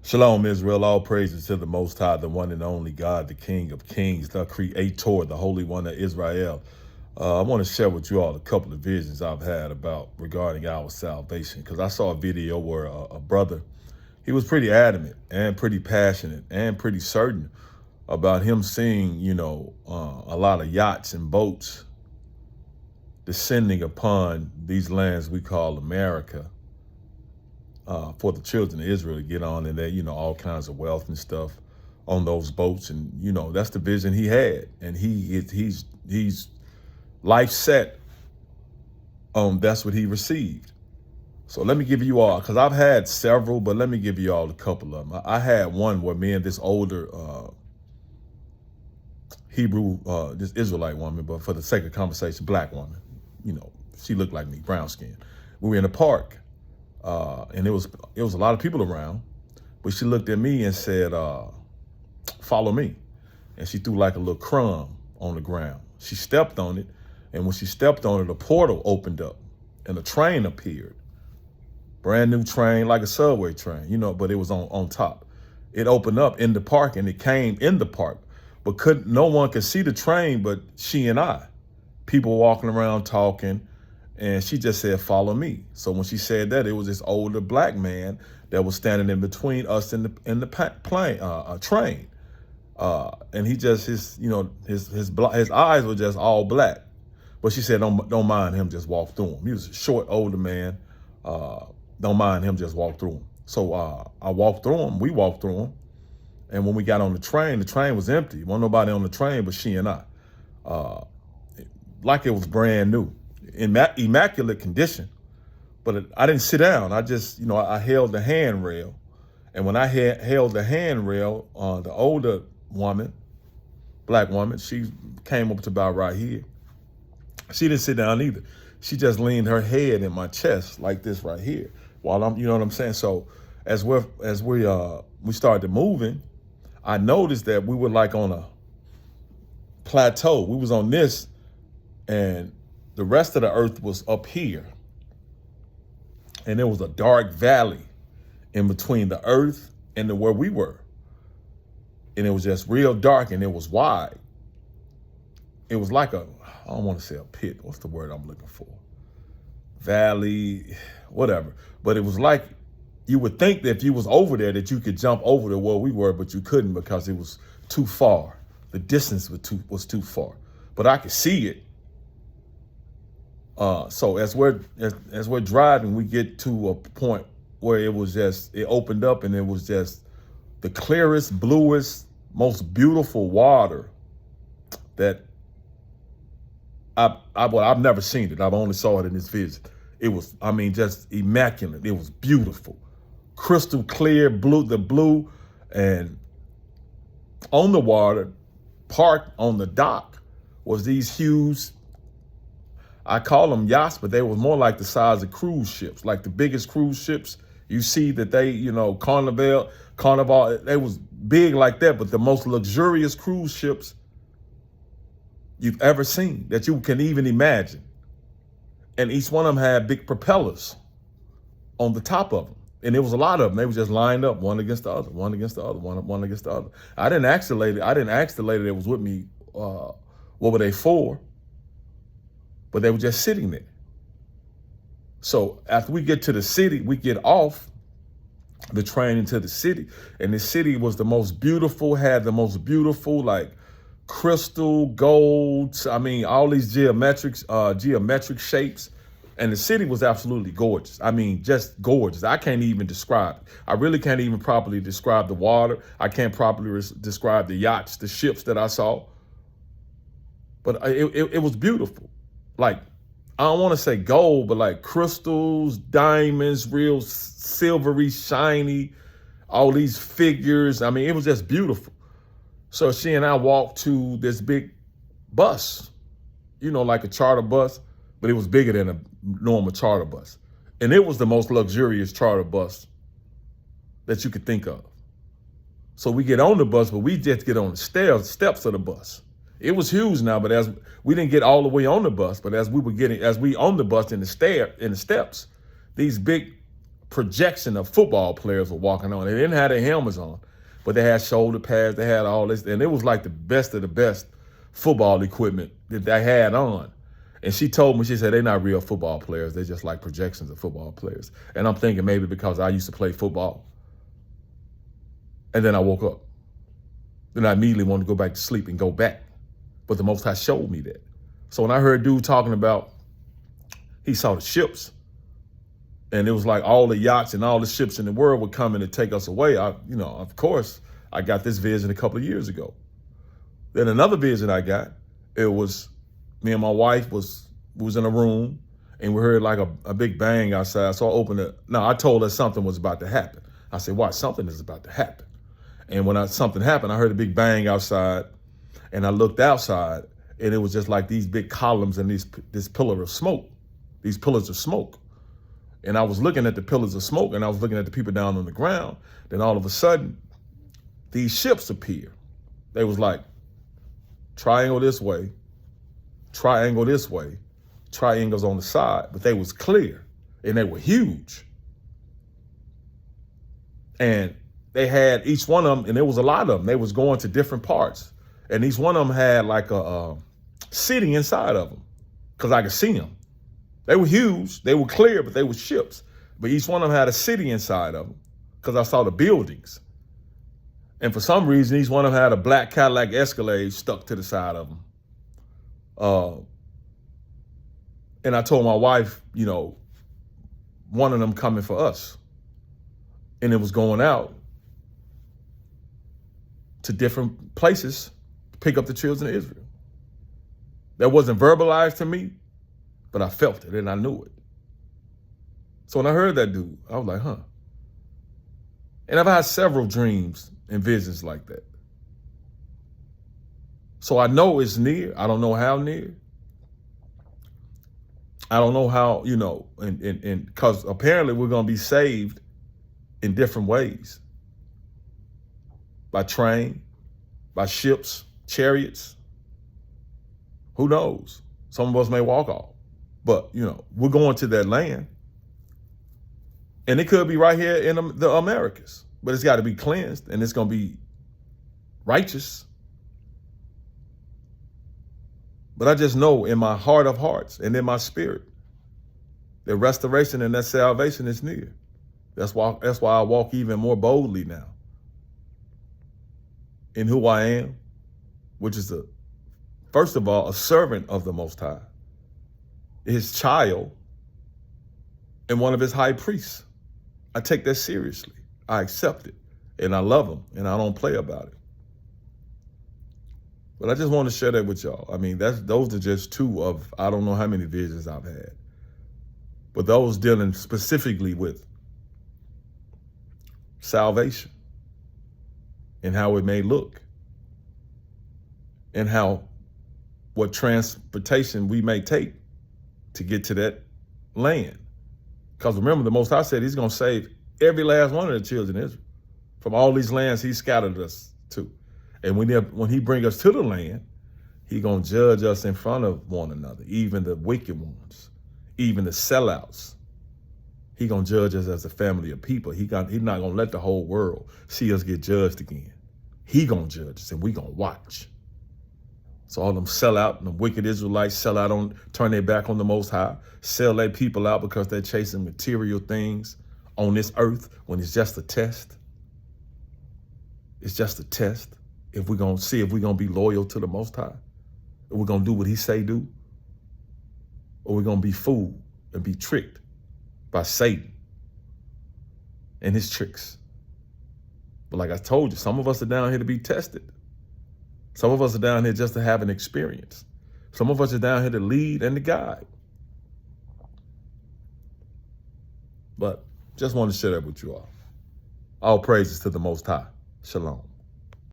Shalom, Israel. All praises to the Most High, the one and only God, the King of Kings, the Creator, the Holy One of Israel. I want to share with you all a couple of visions I've had about regarding our salvation, because I saw a video where a brother, he was pretty adamant and pretty passionate and pretty certain about him seeing, a lot of yachts and boats descending upon these lands we call America. For the children of Israel to get on and that, all kinds of wealth and stuff on those boats. And, that's the vision he had. And he's life set on that's what he received. So let me give you all, because I've had several, but let me give you all a couple of them. I had one where me and this older Hebrew, this Israelite woman, but for the sake of conversation, black woman, she looked like me, brown skin. We were in a park. And it was a lot of people around, but she looked at me and said, follow me. And she threw like a little crumb on the ground. She stepped on it. And when she stepped on it, a portal opened up and a train appeared. Brand new train, like a subway train, but it was on top. It opened up in the park and it came in the park, but no one could see the train but she and I. People walking around talking. And she just said, follow me. So when she said that, it was this older black man that was standing in between us and the train. And he just, his eyes were just all black. But she said, don't mind him, just walk through him. He was a short, older man. Don't mind him, just walk through him. So I walked through him. We walked through him. And when we got on the train was empty. Wasn't nobody on the train but she and I. Like it was brand new. In immaculate condition, but I didn't sit down. I just, I held the handrail. And when I held the handrail, the older woman, black woman, she came up to about right here. She didn't sit down either. She just leaned her head in my chest like this right here while I'm, you know what I'm saying? So as we started moving, I noticed that we were like on a plateau. We was on this and the rest of the earth was up here. And there was a dark valley in between the earth and where we were. And it was just real dark and it was wide. It was like I don't want to say a pit. What's the word I'm looking for? Valley, whatever. But it was like, you would think that if you was over there that you could jump over to where we were, but you couldn't because it was too far. The distance was too far. But I could see it. So as we're driving, we get to a point where it opened up and it was just the clearest, bluest, most beautiful water that I've never seen it. I've only saw it in this visit. It was, just immaculate. It was beautiful, crystal clear, the blue, and on the water, parked on the dock was these huge, I call them yachts, but they were more like the size of cruise ships, like the biggest cruise ships. You see that they, Carnival, they was big like that, but the most luxurious cruise ships you've ever seen that you can even imagine. And each one of them had big propellers on the top of them. And there was a lot of them. They were just lined up, one against the other, one against the other, one against the other. I didn't ask the lady that was with me, what were they for? But they were just sitting there. So after we get to the city, we get off the train into the city. And the city was the most beautiful, had the most beautiful, like crystal, gold, all these geometric shapes. And the city was absolutely gorgeous. Just gorgeous. I can't even describe it. I really can't even properly describe the water. I can't properly describe the yachts, the ships that I saw. But it was beautiful. Like, I don't want to say gold, but like crystals, diamonds, real silvery, shiny, all these figures. It was just beautiful. So she and I walked to this big bus, like a charter bus, but it was bigger than a normal charter bus. And it was the most luxurious charter bus that you could think of. So we get on the bus, but we just get on the steps of the bus. It was huge now, but as we didn't get all the way on the bus, but as we on the bus in the steps, these big projection of football players were walking on. They didn't have their helmets on, but they had shoulder pads. They had all this, and it was like the best of the best football equipment that they had on. And she told me, she said, they're not real football players. They're just like projections of football players. And I'm thinking maybe because I used to play football. And then I woke up. Then I immediately wanted to go back to sleep and go back. But the Most High showed me that. So when I heard dude talking about, he saw the ships, and it was like all the yachts and all the ships in the world were coming to take us away. Of course, I got this vision a couple of years ago. Then another vision I got, it was me and my wife was in a room, and we heard like a big bang outside. So I opened it. No, I told her something was about to happen. I said, watch, something is about to happen. And when something happened, I heard a big bang outside, and I looked outside, and it was just like these big columns and this pillar of smoke, these pillars of smoke. And I was looking at the pillars of smoke, and I was looking at the people down on the ground. Then all of a sudden, these ships appear. They was like triangle this way, triangle this way, triangles on the side, but they was clear, and they were huge. And they had each one of them, and there was a lot of them. They was going to different parts. And each one of them had like a city inside of them, because I could see them. They were huge, they were clear, but they were ships. But each one of them had a city inside of them, because I saw the buildings. And for some reason, each one of them had a black Cadillac Escalade stuck to the side of them. And I told my wife, one of them coming for us. And it was going out to different places to pick up the children of Israel. That wasn't verbalized to me, but I felt it and I knew it. So when I heard that dude, I was like, huh. And I've had several dreams and visions like that. So I know it's near. I don't know how near. I don't know how, and because apparently we're going to be saved in different ways. By train, by ships, chariots. Who knows? Some of us may walk off. But, we're going to that land. And it could be right here in the Americas. But it's got to be cleansed, and it's going to be righteous. But I just know in my heart of hearts and in my spirit that restoration and that salvation is near. That's why I walk even more boldly now in who I am, which is first of all, a servant of the Most High, his child, and one of his high priests. I take that seriously. I accept it, and I love him, and I don't play about it. But I just want to share that with y'all. I mean, those are just two of I don't know how many visions I've had, but those dealing specifically with salvation and how it may look and what transportation we may take to get to that land. Because remember, the Most High said he's going to save every last one of the children of Israel from all these lands he scattered us to. And when he bring us to the land, he going to judge us in front of one another, even the wicked ones, even the sellouts. He going to judge us as a family of people. He's not going to let the whole world see us get judged again. He going to judge us, and we going to watch. So all them sellout and the wicked Israelites sell out turn their back on the Most High, sell their people out because they're chasing material things on this earth when it's just a test. It's just a test. If we're going to see if we're going to be loyal to the Most High, if we're going to do what he say do, or we're going to be fooled and be tricked by Satan and his tricks. But like I told you, some of us are down here to be tested. Some of us are down here just to have an experience. Some of us are down here to lead and to guide. But just want to share that with you all. All praises to the Most High. Shalom.